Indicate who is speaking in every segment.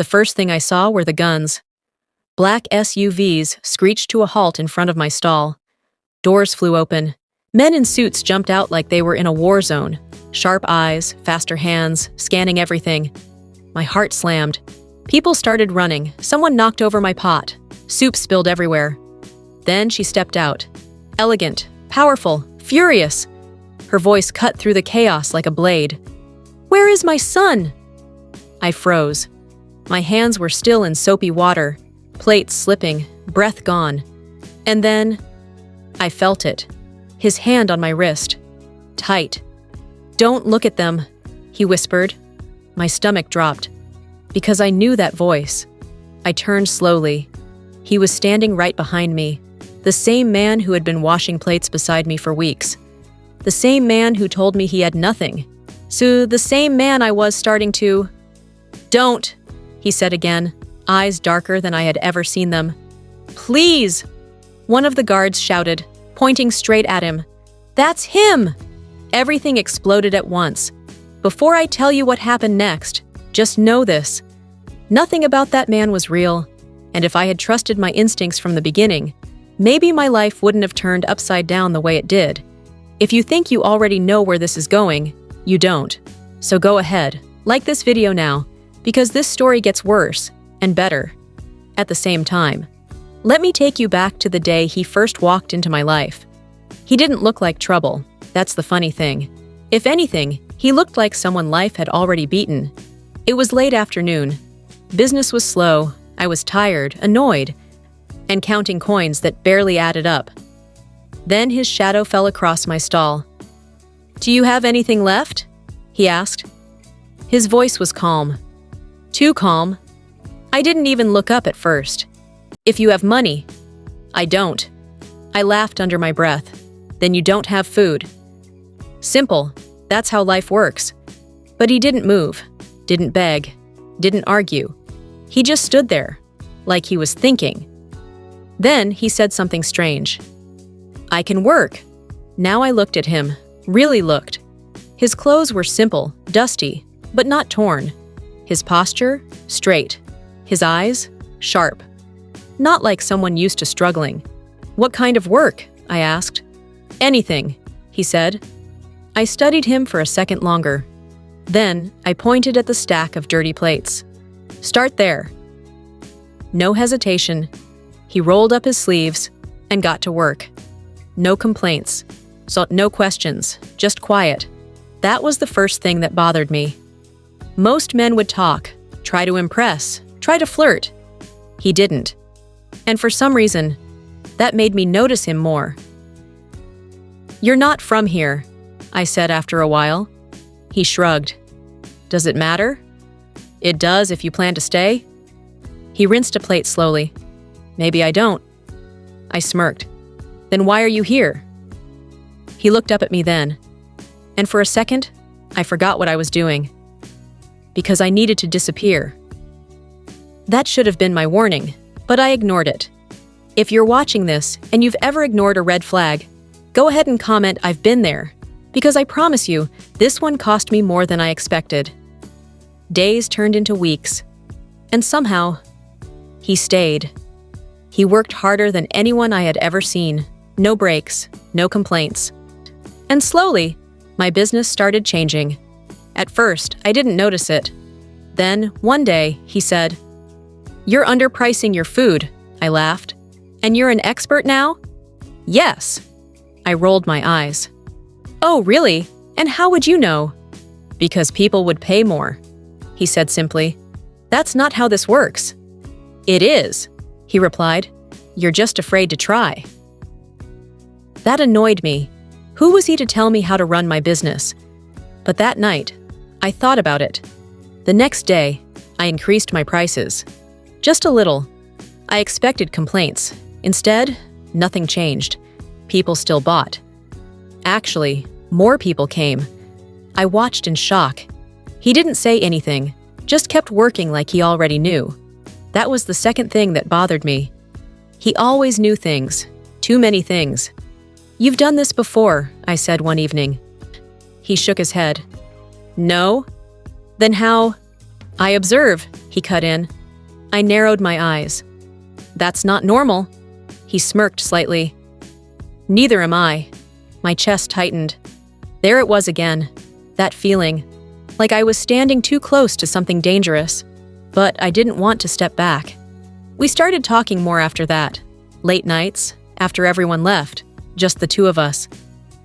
Speaker 1: The first thing I saw were the guns. Black SUVs screeched to a halt in front of my stall. Doors flew open. Men in suits jumped out like they were in a war zone. Sharp eyes, faster hands, scanning everything. My heart slammed. People started running. Someone knocked over my pot. Soup spilled everywhere. Then she stepped out. Elegant, powerful, furious. Her voice cut through the chaos like a blade. "Where is my son?" I froze. My hands were still in soapy water, plates slipping, breath gone. And then I felt it. His hand on my wrist. Tight. "Don't look at them," he whispered. My stomach dropped. Because I knew that voice. I turned slowly. He was standing right behind me. The same man who had been washing plates beside me for weeks. The same man who told me he had nothing. So the same man I was starting to... "Don't," he said again, eyes darker than I had ever seen them. "Please!" One of the guards shouted, pointing straight at him. "That's him!" Everything exploded at once. Before I tell you what happened next, just know this. Nothing about that man was real, and if I had trusted my instincts from the beginning, maybe my life wouldn't have turned upside down the way it did. If you think you already know where this is going, you don't. So go ahead, like this video now, because this story gets worse and better at the same time. Let me take you back to the day he first walked into my life. He didn't look like trouble. That's the funny thing. If anything, he looked like someone life had already beaten. It was late afternoon. Business was slow. I was tired, annoyed, and counting coins that barely added up. Then his shadow fell across my stall. "Do you have anything left?" he asked. His voice was calm. Too calm. I didn't even look up at first. "If you have money." "I don't." I laughed under my breath. "Then you don't have food." Simple. That's how life works. But he didn't move, didn't beg, didn't argue. He just stood there, like he was thinking. Then he said something strange. "I can work." Now I looked at him, really looked. His clothes were simple, dusty, but not torn. His posture, straight. His eyes, sharp. Not like someone used to struggling. "What kind of work?" I asked. "Anything," he said. I studied him for a second longer. Then I pointed at the stack of dirty plates. "Start there." No hesitation. He rolled up his sleeves and got to work. No complaints. So no questions, just quiet. That was the first thing that bothered me. Most men would talk, try to impress, try to flirt. He didn't. And for some reason, that made me notice him more. "You're not from here," I said after a while. He shrugged. "Does it matter?" "It does if you plan to stay." He rinsed a plate slowly. "Maybe I don't." I smirked. "Then why are you here?" He looked up at me then. And for a second, I forgot what I was doing. Because I needed to disappear. That should have been my warning, but I ignored it. If you're watching this and you've ever ignored a red flag, go ahead and comment "I've been there," because I promise you, this one cost me more than I expected. Days turned into weeks, and somehow, he stayed. He worked harder than anyone I had ever seen. No breaks, no complaints. And slowly, my business started changing. At first, I didn't notice it. Then, one day, he said, "You're underpricing your food," I laughed. "And you're an expert now?" "Yes." I rolled my eyes. "Oh, really? And how would you know?" "Because people would pay more," he said simply. "That's not how this works." "It is," he replied. "You're just afraid to try." That annoyed me. Who was he to tell me how to run my business? But that night, I thought about it. The next day, I increased my prices. Just a little. I expected complaints. Instead, nothing changed. People still bought. Actually, more people came. I watched in shock. He didn't say anything, just kept working like he already knew. That was the second thing that bothered me. He always knew things, too many things. "You've done this before," I said one evening. He shook his head. "No?" "Then how?" "I observe. he cut in. I narrowed my eyes. That's not normal. He smirked slightly. Neither am I. My chest tightened. There it was again, that feeling, like I was standing too close to something dangerous, but I didn't want to step back. We started talking more after that, late nights, after everyone left, just the two of us.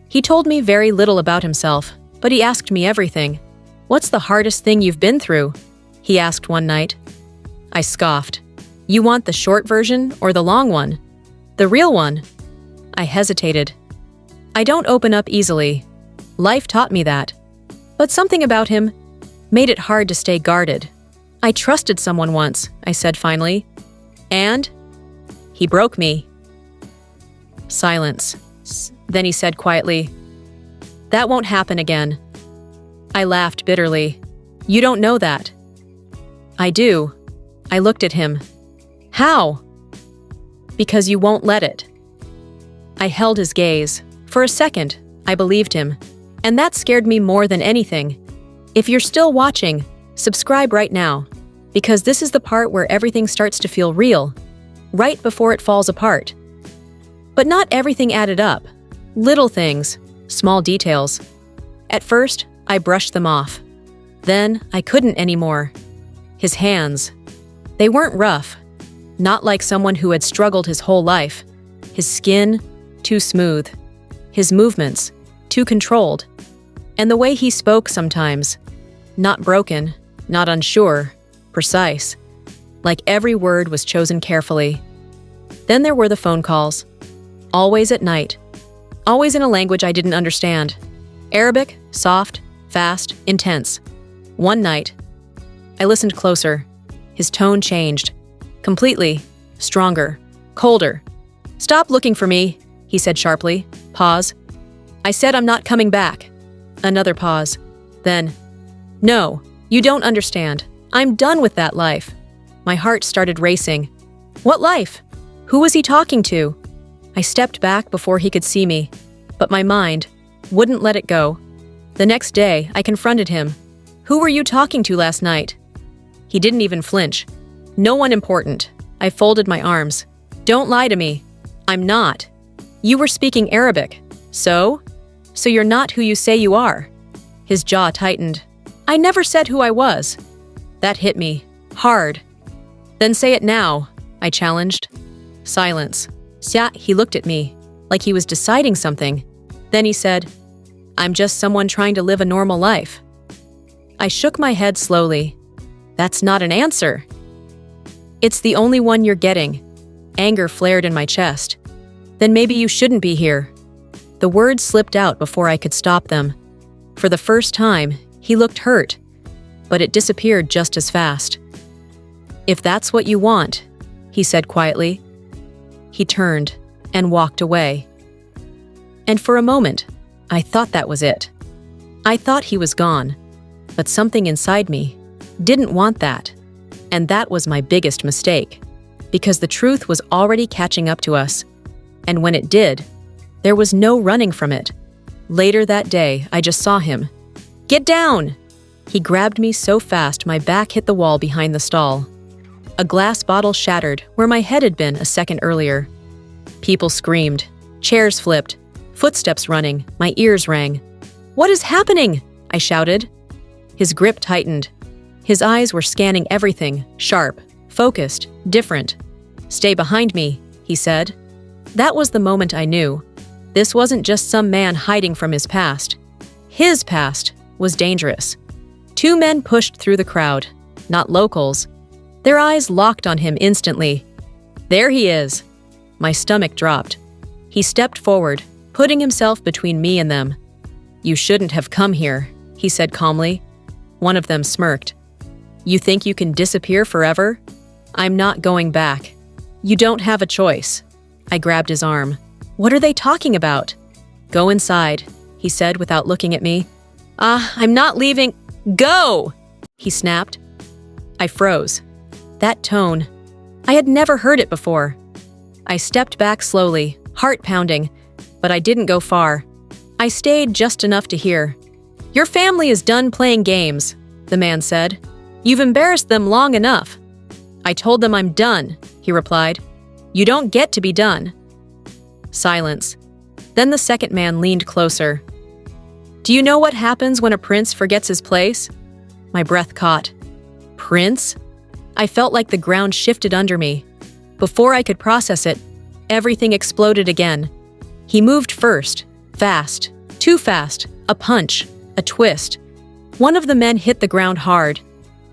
Speaker 1: He told me very little about himself, but he asked me everything. What's the hardest thing you've been through? He asked one night. I scoffed. You want the short version or the long one? The real one? I hesitated. I don't open up easily. Life taught me that. But something about him made it hard to stay guarded. I trusted someone once, I said finally. And? He broke me. Silence. Then he said quietly, that won't happen again. I laughed bitterly. You don't know that. I do. I looked at him. How? Because you won't let it. I held his gaze. For a second, I believed him. And that scared me more than anything. If you're still watching, subscribe right now. Because this is the part where everything starts to feel real. Right before it falls apart. But not everything added up. Little things, small details. At first, I brushed them off. Then, I couldn't anymore. His hands. They weren't rough. Not like someone who had struggled his whole life. His skin, too smooth. His movements, too controlled. And the way he spoke sometimes. Not broken, not unsure, precise. Like every word was chosen carefully. Then there were the phone calls. Always at night. Always in a language I didn't understand. Arabic, soft, fast, intense. One night, I listened closer. His tone changed. Completely. Stronger. Colder. Stop looking for me, he said sharply. Pause. I said I'm not coming back. Another pause. Then, no, you don't understand. I'm done with that life. My heart started racing. What life? Who was he talking to? I stepped back before he could see me, but my mind wouldn't let it go. The next day, I confronted him. Who were you talking to last night? He didn't even flinch. No one important. I folded my arms. Don't lie to me. I'm not. You were speaking Arabic. So? So you're not who you say you are. His jaw tightened. I never said who I was. That hit me. Hard. Then say it now, I challenged. Silence. He looked at me, like he was deciding something. Then he said, I'm just someone trying to live a normal life. I shook my head slowly. That's not an answer. It's the only one you're getting. Anger flared in my chest. Then maybe you shouldn't be here. The words slipped out before I could stop them. For the first time, he looked hurt, but it disappeared just as fast. If that's what you want, he said quietly. He turned and walked away. And for a moment, I thought that was it. I thought he was gone, but something inside me didn't want that. And that was my biggest mistake, because the truth was already catching up to us. And when it did, there was no running from it. Later that day, I just saw him. Get down! He grabbed me so fast my back hit the wall behind the stall. A glass bottle shattered where my head had been a second earlier. People screamed. Chairs flipped. Footsteps running. My ears rang. What is happening? I shouted. His grip tightened. His eyes were scanning everything, sharp, focused, different. Stay behind me, he said. That was the moment I knew. This wasn't just some man hiding from his past. His past was dangerous. Two men pushed through the crowd, not locals. Their eyes locked on him instantly. There he is. My stomach dropped. He stepped forward, putting himself between me and them. You shouldn't have come here, he said calmly. One of them smirked. You think you can disappear forever? I'm not going back. You don't have a choice. I grabbed his arm. What are they talking about? Go inside, he said without looking at me. I'm not leaving. Go! He snapped. I froze. That tone. I had never heard it before. I stepped back slowly, heart pounding, but I didn't go far. I stayed just enough to hear. Your family is done playing games, the man said. You've embarrassed them long enough. I told them I'm done, he replied. You don't get to be done. Silence. Then the second man leaned closer. Do you know what happens when a prince forgets his place? My breath caught. Prince? I felt like the ground shifted under me. Before I could process it, everything exploded again. He moved first, fast, too fast, a punch, a twist. One of the men hit the ground hard.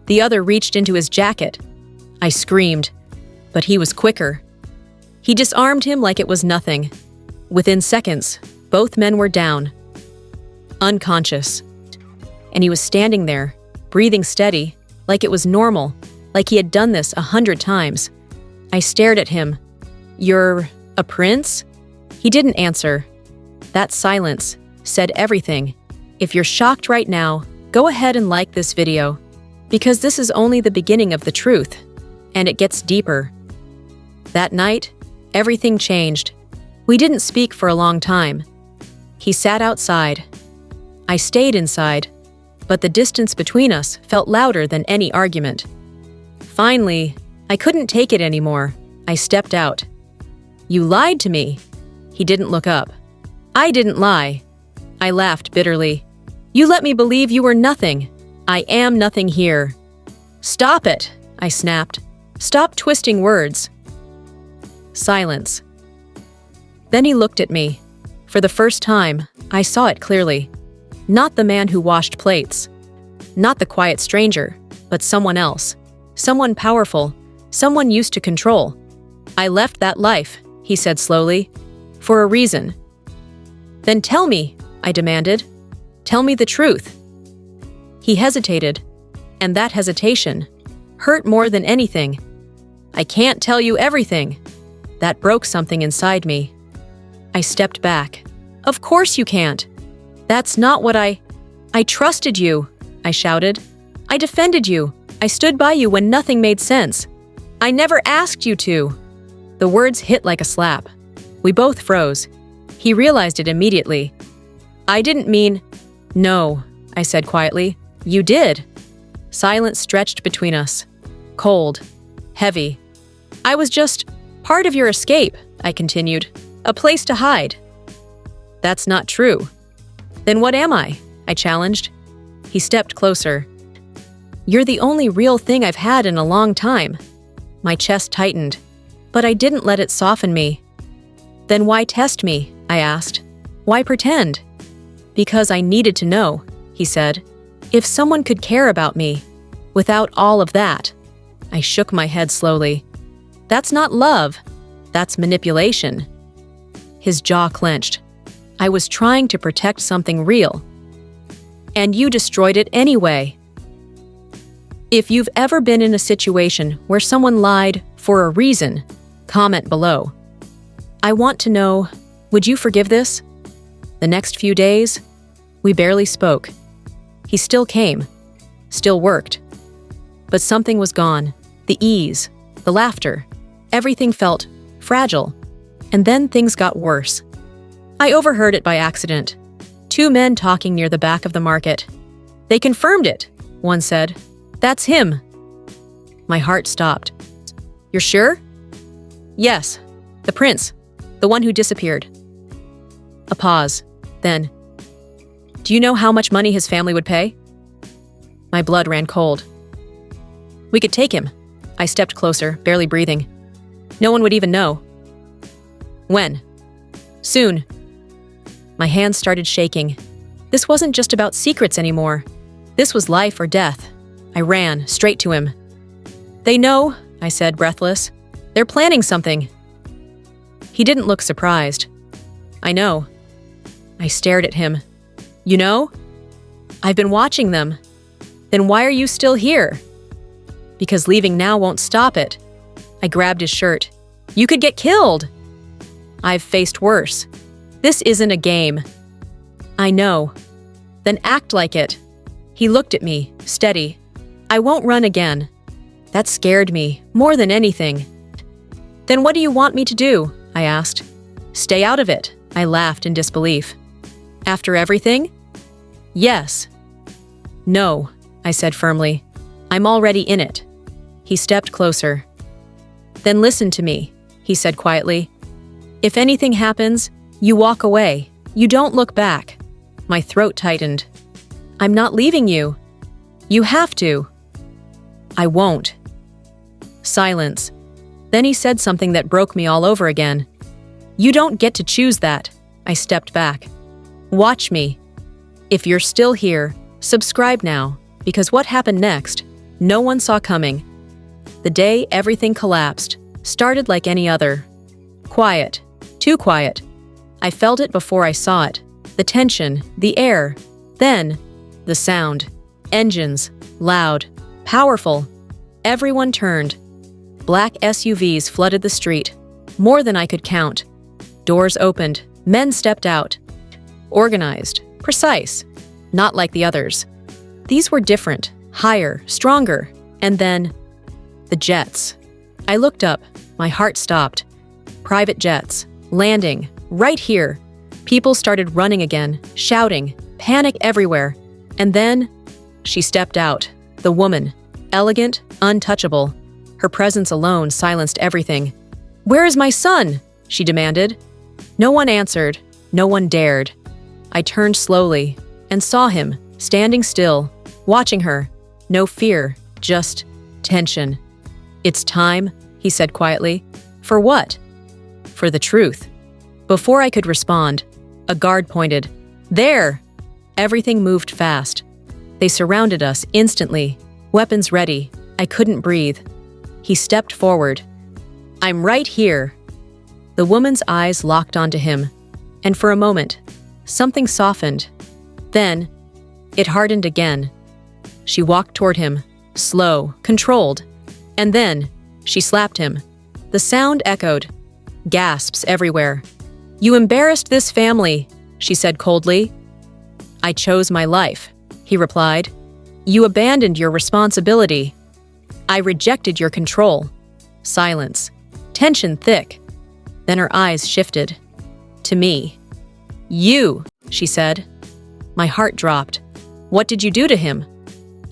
Speaker 1: The other reached into his jacket. I screamed, but he was quicker. He disarmed him like it was nothing. Within seconds, both men were down, unconscious. And he was standing there, breathing steady, like it was normal, like he had done this 100 times. I stared at him. You're a prince? He didn't answer. That silence said everything. If you're shocked right now, go ahead and like this video, because this is only the beginning of the truth, and it gets deeper. That night, everything changed. We didn't speak for a long time. He sat outside. I stayed inside, but the distance between us felt louder than any argument. Finally, I couldn't take it anymore. I stepped out. You lied to me. He didn't look up. I didn't lie. I laughed bitterly. You let me believe you were nothing. I am nothing here. Stop it, I snapped. Stop twisting words. Silence. Then he looked at me. For the first time, I saw it clearly. Not the man who washed plates. Not the quiet stranger, but someone else. Someone powerful. Someone used to control. I left that life, he said slowly, for a reason. Then tell me, I demanded. Tell me the truth. He hesitated, and that hesitation hurt more than anything. I can't tell you everything. That broke something inside me. I stepped back. Of course you can't. That's not what I trusted you, I shouted. I defended you. I stood by you when nothing made sense. I never asked you to. The words hit like a slap. We both froze. He realized it immediately. I didn't mean... No, I said quietly. You did. Silence stretched between us. Cold. Heavy. I was just part of your escape, I continued. A place to hide. That's not true. Then what am I? I challenged. He stepped closer. You're the only real thing I've had in a long time. My chest tightened, but I didn't let it soften me. Then why test me? I asked. Why pretend? Because I needed to know, he said. If someone could care about me, without all of that. I shook my head slowly. That's not love. That's manipulation. His jaw clenched. I was trying to protect something real. And you destroyed it anyway. If you've ever been in a situation where someone lied for a reason, comment below. I want to know, would you forgive this? The next few days, we barely spoke. He still came, still worked. But something was gone. The ease, the laughter. Everything felt fragile. And then things got worse. I overheard it by accident. 2 men talking near the back of the market. They confirmed it, one said. That's him. My heart stopped. You're sure? Yes, the prince, the one who disappeared. A pause. Then, do you know how much money his family would pay? My blood ran cold. We could take him. I stepped closer, barely breathing. No one would even know. When? Soon. My hands started shaking. This wasn't just about secrets anymore. This was life or death. I ran straight to him. They know, I said, breathless. They're planning something. He didn't look surprised. I know. I stared at him. You know? I've been watching them. Then why are you still here? Because leaving now won't stop it. I grabbed his shirt. You could get killed. I've faced worse. This isn't a game. I know. Then act like it. He looked at me, steady. I won't run again. That scared me, more than anything. Then what do you want me to do? I asked. Stay out of it. I laughed in disbelief. After everything? Yes. No, I said firmly. I'm already in it. He stepped closer. Then listen to me, he said quietly. If anything happens, you walk away. You don't look back. My throat tightened. I'm not leaving you. You have to. I won't. Silence. Then he said something that broke me all over again. You don't get to choose that. I stepped back. Watch me. If you're still here, subscribe now, because what happened next, no one saw coming. The day everything collapsed started like any other. Quiet. Too quiet. I felt it before I saw it. The tension, the air. Then, the sound. Engines. Loud. Powerful. Everyone turned. Black SUVs flooded the street. More than I could count. Doors opened. Men stepped out. Organized. Precise. Not like the others. These were different. Higher. Stronger. And then, the jets. I looked up. My heart stopped. Private jets. Landing. Right here. People started running again. Shouting. Panic everywhere. And then, she stepped out. The woman. Elegant. Untouchable. Her presence alone silenced everything. Where is my son? She demanded. No one answered. No one dared. I turned slowly and saw him, standing still, watching her. No fear, just tension. It's time, he said quietly. For what? For the truth. Before I could respond, a guard pointed. There! Everything moved fast. They surrounded us instantly, weapons ready. I couldn't breathe. He stepped forward. I'm right here. The woman's eyes locked onto him, and for a moment, something softened. Then, it hardened again. She walked toward him, slow, controlled, and then she slapped him. The sound echoed. Gasps everywhere. You embarrassed this family, she said coldly. I chose my life, he replied. You abandoned your responsibility. I rejected your control. Silence. Tension thick. Then her eyes shifted. To me. You, she said. My heart dropped. What did you do to him?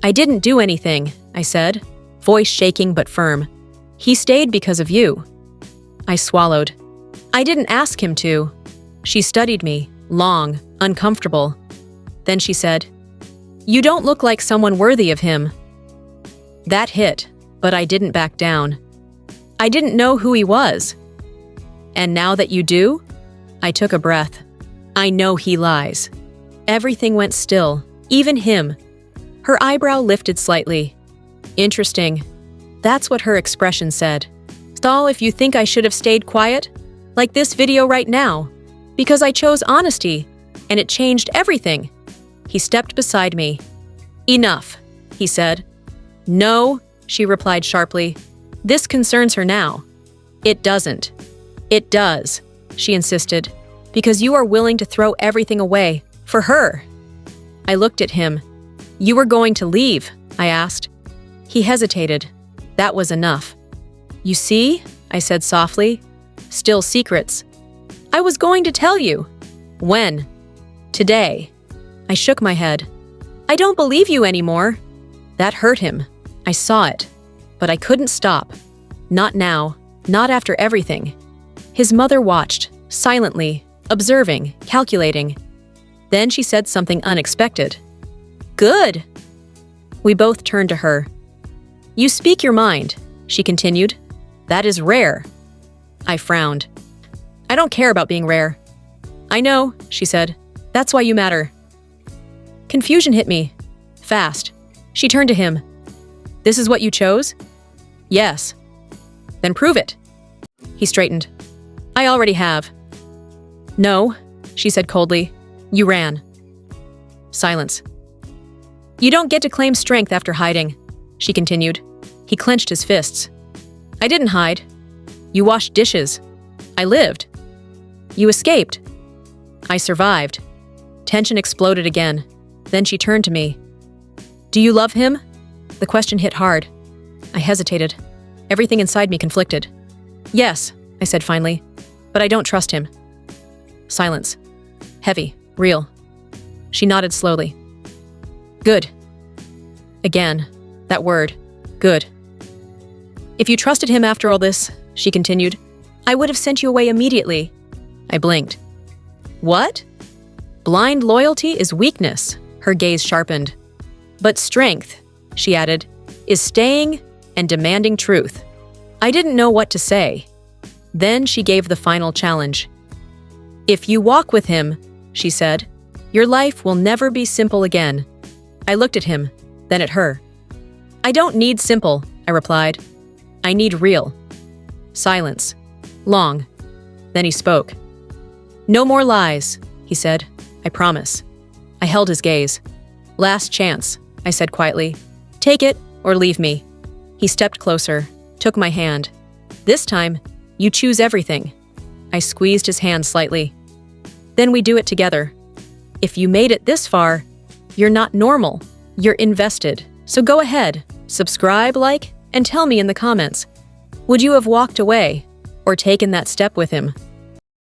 Speaker 1: I didn't do anything, I said, voice shaking but firm. He stayed because of you. I swallowed. I didn't ask him to. She studied me, long, uncomfortable. Then she said, You don't look like someone worthy of him. That hit, but I didn't back down. I didn't know who he was. And now that you do? I took a breath. I know he lies. Everything went still, even him. Her eyebrow lifted slightly. Interesting. That's what her expression said. Saul, if you think I should have stayed quiet, like this video right now, because I chose honesty, and it changed everything. He stepped beside me. Enough, he said. No, she replied sharply. This concerns her now. It doesn't. It does, she insisted, because you are willing to throw everything away for her. I looked at him. You were going to leave, I asked. He hesitated. That was enough. You see, I said softly. Still secrets. I was going to tell you. When? Today. I shook my head. I don't believe you anymore. That hurt him. I saw it. But I couldn't stop. Not now. Not after everything. His mother watched, silently, observing, calculating. Then she said something unexpected. Good. We both turned to her. You speak your mind, she continued. That is rare. I frowned. I don't care about being rare. I know, she said. That's why you matter. Confusion hit me. Fast. She turned to him. This is what you chose? Yes. Then prove it. He straightened. I already have. No, she said coldly. You ran. Silence. You don't get to claim strength after hiding, she continued. He clenched his fists. I didn't hide. You washed dishes. I lived. You escaped. I survived. Tension exploded again. Then she turned to me. Do you love him? The question hit hard. I hesitated. Everything inside me conflicted. Yes, I said finally, but I don't trust him. Silence. Heavy. Real. She nodded slowly. Good. Again, that word. Good. If you trusted him after all this, she continued, I would have sent you away immediately. I blinked. What? Blind loyalty is weakness, her gaze sharpened. But strength, she added, is staying and demanding truth. I didn't know what to say. Then she gave the final challenge. If you walk with him, she said, your life will never be simple again. I looked at him, then at her. I don't need simple, I replied. I need real. Silence. Long. Then he spoke. No more lies, he said. I promise. I held his gaze. Last chance, I said quietly. Take it or leave me. He stepped closer, took my hand. This time, you choose everything. I squeezed his hand slightly. Then we do it together. If you made it this far, you're not normal. You're invested. So go ahead, subscribe, like, and tell me in the comments. Would you have walked away or taken that step with him?